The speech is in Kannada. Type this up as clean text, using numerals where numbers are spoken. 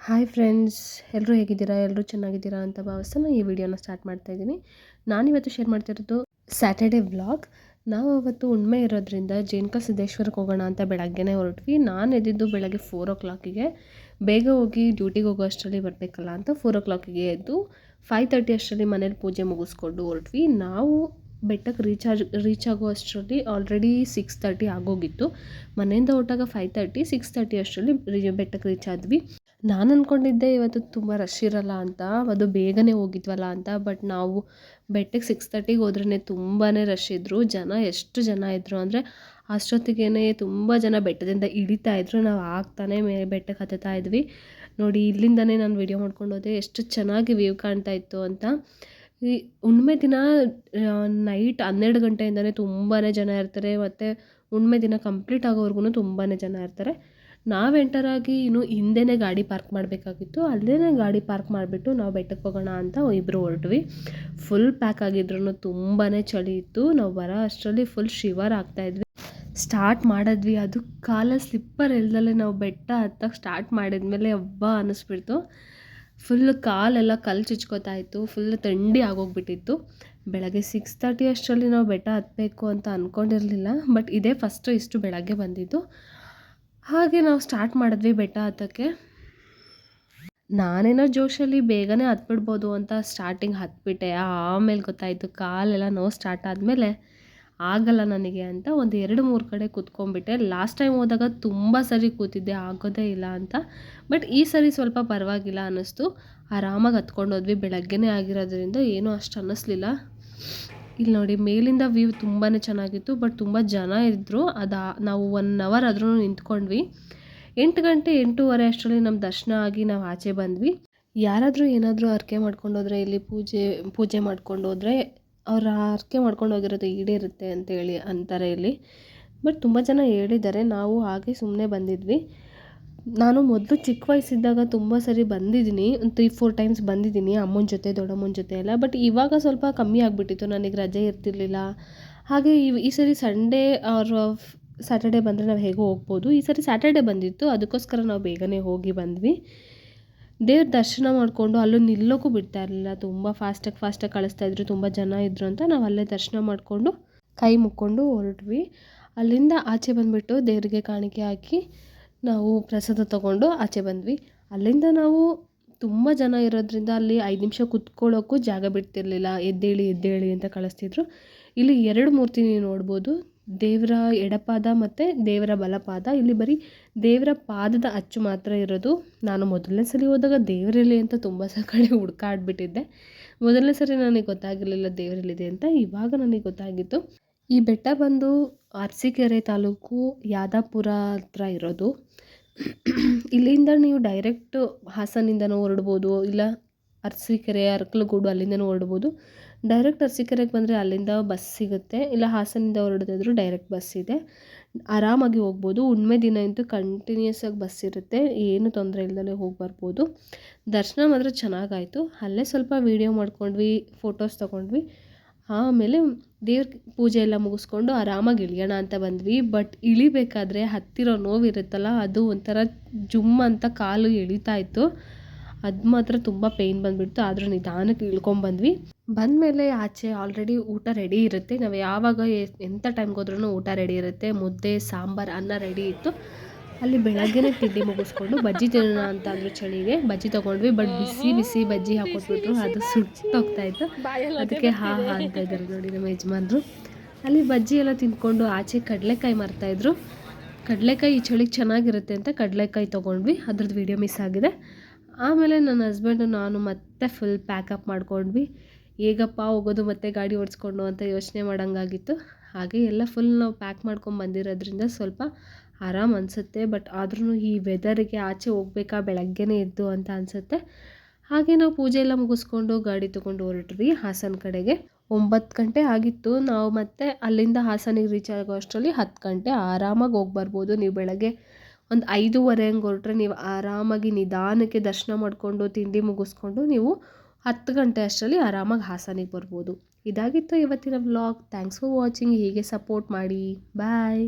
ಹಾಯ್ ಫ್ರೆಂಡ್ಸ್, ಎಲ್ಲರೂ ಹೇಗಿದ್ದೀರಾ? ಎಲ್ಲರೂ ಚೆನ್ನಾಗಿದ್ದೀರಾ ಅಂತ ಭಾವಿಸ್ತಾ ಈ ವಿಡಿಯೋನ ಸ್ಟಾರ್ಟ್ ಮಾಡ್ತಾ ಇದ್ದೀನಿ. ನಾನಿವತ್ತು ಶೇರ್ ಮಾಡ್ತಿರೋದು ಸ್ಯಾಟರ್ಡೇ ವ್ಲಾಗ್. ನಾವು ಅವತ್ತು ಹುಣ್ಮೆ ಇರೋದ್ರಿಂದ ಜೇನ್ಕ ಸಿದ್ದೇಶ್ವರಕ್ಕೆ ಹೋಗೋಣ ಅಂತ ಬೆಳಗ್ಗೆನೇ ಹೊರಟ್ವಿ. ನಾನು ಎದ್ದಿದ್ದು ಬೆಳಗ್ಗೆ 4 o'clockಗೆ. ಬೇಗ ಹೋಗಿ ಡ್ಯೂಟಿಗೆ ಹೋಗೋ ಅಷ್ಟರಲ್ಲಿ ಬರಬೇಕಲ್ಲ ಅಂತ 4 o'clockಗೆ ಎದ್ದು 5:30 ಅಷ್ಟರಲ್ಲಿ ಮನೇಲಿ ಪೂಜೆ ಮುಗಿಸ್ಕೊಂಡು ಹೊರಟ್ವಿ. ನಾವು ಬೆಟ್ಟಕ್ಕೆ ರೀಚ್ ಆಗೋ ಅಷ್ಟರಲ್ಲಿ ಆಲ್ರೆಡಿ 6:30 ಆಗೋಗಿತ್ತು. ಮನೆಯಿಂದ ಹೊರಟಾಗ 5:30, 6:30 ಅಷ್ಟರಲ್ಲಿ ಬೆಟ್ಟಕ್ಕೆ ರೀಚ್ ಆದ್ವಿ. ನಾನು ಅಂದ್ಕೊಂಡಿದ್ದೆ ಇವತ್ತು ತುಂಬ ರಶ್ ಇರಲ್ಲ ಅಂತ, ಅದು ಬೇಗನೆ ಹೋಗಿದ್ವಲ್ಲ ಅಂತ. ಬಟ್ ನಾವು ಬೆಟ್ಟಕ್ಕೆ 6:30ಗೆ ಹೋದ್ರೇ ತುಂಬಾ ರಶ್ ಇದ್ದರು. ಎಷ್ಟು ಜನ ಇದ್ದರು ಅಂದರೆ ಅಷ್ಟೊತ್ತಿಗೆ ತುಂಬ ಜನ ಬೆಟ್ಟದಿಂದ ಇಳಿತಾ ಇದ್ರು. ನಾವು ಆಗ್ತಾನೆ ಬೆಟ್ಟಕ್ಕೆ ಹತ್ತುತ್ತಾ ಇದ್ವಿ. ನೋಡಿ, ಇಲ್ಲಿಂದನೇ ನಾನು ವಿಡಿಯೋ ಮಾಡ್ಕೊಂಡು ಹೋದೆ, ಎಷ್ಟು ಚೆನ್ನಾಗಿ ವ್ಯೂ ಕಾಣ್ತಾ ಇತ್ತು ಅಂತ. ಈ ಹುಣ್ಮೆ ದಿನ ನೈಟ್ 12 ಗಂಟೆಯಿಂದನೇ ತುಂಬಾ ಜನ ಇರ್ತಾರೆ, ಮತ್ತು ಹುಣ್ಮೆ ದಿನ ಕಂಪ್ಲೀಟ್ ಆಗೋವರೆಗೂ ತುಂಬಾ ಜನ ಇರ್ತಾರೆ. ನಾವು ಎಂಟರಾಗಿ ಇನ್ನು ಹಿಂದೆನೇ ಗಾಡಿ ಪಾರ್ಕ್ ಮಾಡಬೇಕಾಗಿತ್ತು. ಅಲ್ಲೇ ಗಾಡಿ ಪಾರ್ಕ್ ಮಾಡಿಬಿಟ್ಟು ನಾವು ಬೆಟ್ಟಕ್ಕೆ ಹೋಗೋಣ ಅಂತ ಇಬ್ಬರು ಹೊರಟ್ವಿ. ಫುಲ್ ಪ್ಯಾಕ್ ಆಗಿದ್ರು, ತುಂಬಾ ಚಳಿ ಇತ್ತು. ನಾವು ಬರೋ ಅಷ್ಟರಲ್ಲಿ ಫುಲ್ ಶಿವರ್ ಆಗ್ತಾಯಿದ್ವಿ. ಸ್ಟಾರ್ಟ್ ಮಾಡಿದ್ವಿ, ಅದು ಕಾಲಲ್ಲಿ ಸ್ಲಿಪ್ಪರ್ ಇಲ್ದಲೇ ನಾವು ಬೆಟ್ಟ ಹತ್ತಕ್ಕೆ ಸ್ಟಾರ್ಟ್ ಮಾಡಿದ್ಮೇಲೆ ಹಬ್ಬ ಅನ್ನಿಸ್ಬಿಡ್ತು. ಫುಲ್ ಕಾಲೆಲ್ಲ ಕಲ್ಲು ಚುಚ್ಕೋತಾ ಇತ್ತು, ಫುಲ್ ಥಂಡಿ ಆಗೋಗ್ಬಿಟ್ಟಿತ್ತು. ಬೆಳಗ್ಗೆ 6:30 ಅಷ್ಟರಲ್ಲಿ ನಾವು ಬೆಟ್ಟ ಹತ್ತಬೇಕು ಅಂತ ಅಂದ್ಕೊಂಡಿರಲಿಲ್ಲ. ಬಟ್ ಇದೇ ಫಸ್ಟು ಇಷ್ಟು ಬೆಳಗ್ಗೆ ಬಂದಿದ್ದು. ಹಾಗೆ ನಾವು ಸ್ಟಾರ್ಟ್ ಮಾಡಿದ್ವಿ ಬೆಟ್ಟ ಹತ್ತಕ್ಕೆ. ನಾನೇನೋ ಜೋಶಲ್ಲಿ ಬೇಗನೆ ಹತ್ಬಿಡ್ಬೋದು ಅಂತ ಸ್ಟಾರ್ಟಿಂಗ್ ಹತ್ಬಿಟ್ಟೆ. ಆಮೇಲೆ ಗೊತ್ತಾಯಿತು ಕಾಲೆಲ್ಲ ನೋವು ಸ್ಟಾರ್ಟ್ ಆದಮೇಲೆ ಆಗಲ್ಲ ನನಗೆ ಅಂತ ಒಂದು 2-3 ಕಡೆ ಕೂತ್ಕೊಂಡ್ಬಿಟ್ಟೆ. ಲಾಸ್ಟ್ ಟೈಮ್ ಹೋದಾಗ ತುಂಬ ಸರಿ ಕೂತಿದ್ದೆ, ಆಗೋದೇ ಇಲ್ಲ ಅಂತ. ಬಟ್ ಈ ಸರಿ ಸ್ವಲ್ಪ ಪರವಾಗಿಲ್ಲ ಅನ್ನಿಸ್ತು. ಆರಾಮಾಗಿ ಹತ್ಕೊಂಡು ಹೋದ್ವಿ. ಬೆಳಗ್ಗೆನೇ ಆಗಿರೋದ್ರಿಂದ ಏನೂ ಅಷ್ಟು ಅನ್ನಿಸ್ಲಿಲ್ಲ. ಇಲ್ಲಿ ನೋಡಿ, ಮೇಲಿಂದ ವ್ಯೂ ತುಂಬಾ ಚೆನ್ನಾಗಿತ್ತು. ಬಟ್ ತುಂಬ ಜನ ಇದ್ದರು. ನಾವು 1 hour ಆದ್ರೂ ನಿಂತ್ಕೊಂಡ್ವಿ. 8 ಗಂಟೆ 8:30 ಅಷ್ಟರಲ್ಲಿ ನಮ್ಮ ದರ್ಶನ ಆಗಿ ನಾವು ಆಚೆ ಬಂದ್ವಿ. ಯಾರಾದರೂ ಏನಾದರೂ ಹರಕೆ ಮಾಡ್ಕೊಂಡೋದ್ರೆ ಇಲ್ಲಿ ಪೂಜೆ ಮಾಡ್ಕೊಂಡೋದ್ರೆ ಅವ್ರ ಹರಕೆ ಮಾಡ್ಕೊಂಡು ಹೋಗಿರೋದು ಈಡೇರುತ್ತೆ ಅಂತೇಳಿ ಅಂತಾರೆ ಇಲ್ಲಿ. ಬಟ್ ತುಂಬ ಜನ ಹೇಳಿದ್ದಾರೆ. ನಾವು ಹಾಗೆ ಸುಮ್ಮನೆ ಬಂದಿದ್ವಿ. ನಾನು ಮೊದಲು ಚಿಕ್ಕ ವಯಸ್ಸಿದ್ದಾಗ ತುಂಬ ಸರಿ ಬಂದಿದ್ದೀನಿ, ಒಂದು 3-4 ಟೈಮ್ಸ್ ಬಂದಿದ್ದೀನಿ ಅಮ್ಮನ ಜೊತೆ, ದೊಡ್ಡಮ್ಮನ ಜೊತೆ ಎಲ್ಲ. ಬಟ್ ಇವಾಗ ಸ್ವಲ್ಪ ಕಮ್ಮಿ ಆಗಿಬಿಟ್ಟಿತ್ತು, ನನಗೆ ರಜೆ ಇರ್ತಿರ್ಲಿಲ್ಲ. ಹಾಗೆ ಈ ಸರಿ ಸಂಡೇ ಆರ್ ಸ್ಯಾಟರ್ಡೇ ಬಂದರೆ ನಾವು ಹೇಗೋ ಹೋಗ್ಬೋದು. ಈ ಸರಿ ಸ್ಯಾಟರ್ಡೇ ಬಂದಿತ್ತು, ಅದಕ್ಕೋಸ್ಕರ ನಾವು ಬೇಗನೆ ಹೋಗಿ ಬಂದ್ವಿ. ದೇವ್ರ ದರ್ಶನ ಮಾಡಿಕೊಂಡು ಅಲ್ಲೂ ನಿಲ್ಲೋಕ್ಕೂ ಬಿಡ್ತಾ ಇರಲಿಲ್ಲ, ತುಂಬ ಫಾಸ್ಟಾಗಿ ಕಳಿಸ್ತಾಯಿದ್ರು. ತುಂಬ ಜನ ಇದ್ದರು ಅಂತ ನಾವು ಅಲ್ಲೇ ದರ್ಶನ ಮಾಡಿಕೊಂಡು ಕೈ ಮುಕ್ಕೊಂಡು ಹೊರಟ್ವಿ. ಅಲ್ಲಿಂದ ಆಚೆ ಬಂದುಬಿಟ್ಟು ದೇವರಿಗೆ ಕಾಣಿಕೆ ಹಾಕಿ ನಾವು ಪ್ರಸಾದ ತೊಗೊಂಡು ಆಚೆ ಬಂದ್ವಿ. ಅಲ್ಲಿಂದ ನಾವು ತುಂಬ ಜನ ಇರೋದ್ರಿಂದ ಅಲ್ಲಿ 5 ನಿಮಿಷ ಕುತ್ಕೊಳ್ಳೋಕ್ಕೂ ಜಾಗ ಬಿಡ್ತಿರ್ಲಿಲ್ಲ. ಎದ್ದೇಳಿ ಅಂತ ಕಳಿಸ್ತಿದ್ರು. ಇಲ್ಲಿ 2 ಮೂರ್ತಿ ನೀವು ನೋಡ್ಬೋದು, ದೇವರ ಎಡಪಾದ ಮತ್ತು ದೇವರ ಬಲಪಾದ. ಇಲ್ಲಿ ಬರೀ ದೇವರ ಪಾದದ ಅಚ್ಚು ಮಾತ್ರ ಇರೋದು. ನಾನು ಮೊದಲನೇ ಸಲ ಹೋದಾಗ ದೇವರಲ್ಲಿ ಅಂತ ತುಂಬ ಕಡೆ ಹುಡ್ಕಾಡ್ಬಿಟ್ಟಿದ್ದೆ. ಮೊದಲನೇ ಸರಿ ನನಗೆ ಗೊತ್ತಾಗಿರಲಿಲ್ಲ ದೇವರಲ್ಲಿದೆ ಅಂತ. ಇವಾಗ ನನಗೆ ಗೊತ್ತಾಗಿತ್ತು. ಈ ಬೆಟ್ಟ ಬಂದು ಅರಸೀಕೆರೆ ತಾಲೂಕು ಯಾದಾಪುರ ಹತ್ರ ಇರೋದು. ಇಲ್ಲಿಂದ ನೀವು ಡೈರೆಕ್ಟ್ ಹಾಸನಿಂದನೂ ಹೊರಡ್ಬೋದು, ಇಲ್ಲ ಅರಸೀಕೆರೆ, ಅರಕಲಗೂಡು ಅಲ್ಲಿಂದನೂ ಹೊರಡ್ಬೋದು. ಡೈರೆಕ್ಟ್ ಅರಸೀಕೆರೆಗೆ ಬಂದರೆ ಅಲ್ಲಿಂದ ಬಸ್ ಸಿಗುತ್ತೆ, ಇಲ್ಲ ಹಾಸನಿಂದ ಹೊರಡಿದ್ರು ಡೈರೆಕ್ಟ್ ಬಸ್ ಇದೆ, ಆರಾಮಾಗಿ ಹೋಗ್ಬೋದು. ಹುಣ್ಮೆ ದಿನ ಅಂತೂ ಕಂಟಿನ್ಯೂಸ್ ಆಗಿ ಬಸ್ ಇರುತ್ತೆ, ಏನು ತೊಂದರೆ ಇಲ್ಲದಲೇ ಹೋಗಿ ಬರ್ಬೋದು. ದರ್ಶನ ಮಾತ್ರ ಚೆನ್ನಾಗಾಯಿತು. ಅಲ್ಲೇ ಸ್ವಲ್ಪ ವೀಡಿಯೋ ಮಾಡ್ಕೊಂಡ್ವಿ, ಫೋಟೋಸ್ ತೊಗೊಂಡ್ವಿ. ಆಮೇಲೆ ದೇವ್ರ ಪೂಜೆ ಎಲ್ಲ ಮುಗಿಸ್ಕೊಂಡು ಆರಾಮಾಗಿ ಇಳಿಯೋಣ ಅಂತ ಬಂದ್ವಿ. ಬಟ್ ಇಳಿಬೇಕಾದ್ರೆ ಹತ್ತಿರೋ ನೋವಿರುತ್ತಲ್ಲ, ಅದು ಒಂಥರ ಜುಮ್ ಅಂತ ಕಾಲು ಎಳಿತಾ ಇತ್ತು. ಅದು ಮಾತ್ರ ತುಂಬ ಪೇಯ್ನ್ ಬಂದುಬಿಡ್ತು. ಆದರೂ ನಿಧಾನಕ್ಕೆ ಇಳ್ಕೊಂಬಂದ್ವಿ. ಬಂದಮೇಲೆ ಆಚೆ ಆಲ್ರೆಡಿ ಊಟ ರೆಡಿ ಇರುತ್ತೆ. ನಾವು ಯಾವಾಗ ಎಂಥ ಟೈಮ್ಗೆ ಹೋದ್ರೂ ಊಟ ರೆಡಿ ಇರುತ್ತೆ. ಮುದ್ದೆ, ಸಾಂಬಾರು, ಅನ್ನ ರೆಡಿ ಇತ್ತು. ಅಲ್ಲಿ ಬೆಳಗ್ಗೆನೇ ತಿಂಡಿ ಮುಗಿಸ್ಕೊಂಡು ಬಜ್ಜಿ ತಿನ್ನೋಣ ಅಂತ ಅಂದರು ಚಳಿಗೆ. ಬಜ್ಜಿ ತೊಗೊಂಡ್ವಿ. ಬಟ್ ಬಿಸಿ ಬಜ್ಜಿ ಹಾಕೊಟ್ಬಿಟ್ರು, ಅದು ಸುಟ್ಟೋಗ್ತಾಯಿತ್ತು. ಅದಕ್ಕೆ ಅಂತ ಇದ್ದಾರೆ ನೋಡಿ ನಮ್ಮ ಯಜಮಾನ್ರು. ಅಲ್ಲಿ ಬಜ್ಜಿ ಎಲ್ಲ ತಿಂದ್ಕೊಂಡು ಆಚೆ ಕಡಲೆಕಾಯಿ ಮಾರ್ತಾಯಿದ್ರು. ಕಡಲೆಕಾಯಿ ಈ ಚಳಿಗೆ ಚೆನ್ನಾಗಿರುತ್ತೆ ಅಂತ ಕಡಲೆಕಾಯಿ ತೊಗೊಂಡ್ವಿ. ಅದ್ರದ್ದು ವೀಡಿಯೋ ಮಿಸ್ ಆಗಿದೆ. ಆಮೇಲೆ ನನ್ನ ಹಸ್ಬೆಂಡು ನಾನು ಮತ್ತೆ ಫುಲ್ ಪ್ಯಾಕಪ್ ಮಾಡ್ಕೊಂಡ್ವಿ. ಹೇಗಪ್ಪ ಹೋಗೋದು ಮತ್ತೆ ಗಾಡಿ ಓಡಿಸ್ಕೊಂಡು ಅಂತ ಯೋಚನೆ ಮಾಡೋಂಗಾಗಿತ್ತು. ಹಾಗೆ ಎಲ್ಲ ಫುಲ್ ನಾವು ಪ್ಯಾಕ್ ಮಾಡ್ಕೊಂಡು ಬಂದಿರೋದ್ರಿಂದ ಸ್ವಲ್ಪ ಆರಾಮ್ ಅನಿಸುತ್ತೆ. ಬಟ್ ಆದ್ರೂ ಈ ವೆದರಿಗೆ ಆಚೆ ಹೋಗ್ಬೇಕಾ ಬೆಳಗ್ಗೆನೇ ಎದ್ದು ಅಂತ ಅನಿಸುತ್ತೆ. ಹಾಗೆ ನಾವು ಪೂಜೆ ಎಲ್ಲ ಮುಗಿಸ್ಕೊಂಡು ಗಾಡಿ ತೊಗೊಂಡು ಹೊರಟ್ವಿ ಹಾಸನ ಕಡೆಗೆ. 9 ಗಂಟೆ ಆಗಿತ್ತು. ನಾವು ಮತ್ತೆ ಅಲ್ಲಿಂದ ಹಾಸನಿಗೆ ರೀಚ್ ಆಗೋ ಅಷ್ಟರಲ್ಲಿ 10 ಗಂಟೆ. ಆರಾಮಾಗಿ ಹೋಗಿ ಬರ್ಬೋದು. ನೀವು ಬೆಳಗ್ಗೆ ಒಂದು 5:30 ಹಂಗೆ ಹೊರಟ್ರೆ ನೀವು ಆರಾಮಾಗಿ ನಿಧಾನಕ್ಕೆ ದರ್ಶನ ಮಾಡಿಕೊಂಡು ತಿಂಡಿ ಮುಗಿಸ್ಕೊಂಡು ನೀವು 10 ಗಂಟೆ ಅಷ್ಟರಲ್ಲಿ ಆರಾಮಾಗಿ ಹಾಸನಿಗೆ ಬರ್ಬೋದು. ಇದಾಗಿತ್ತು ಇವತ್ತಿನ ವ್ಲಾಗ್. Thanks for watching. ಹೀಗೆ ಸಪೋರ್ಟ್ ಮಾಡಿ. ಬಾಯ್.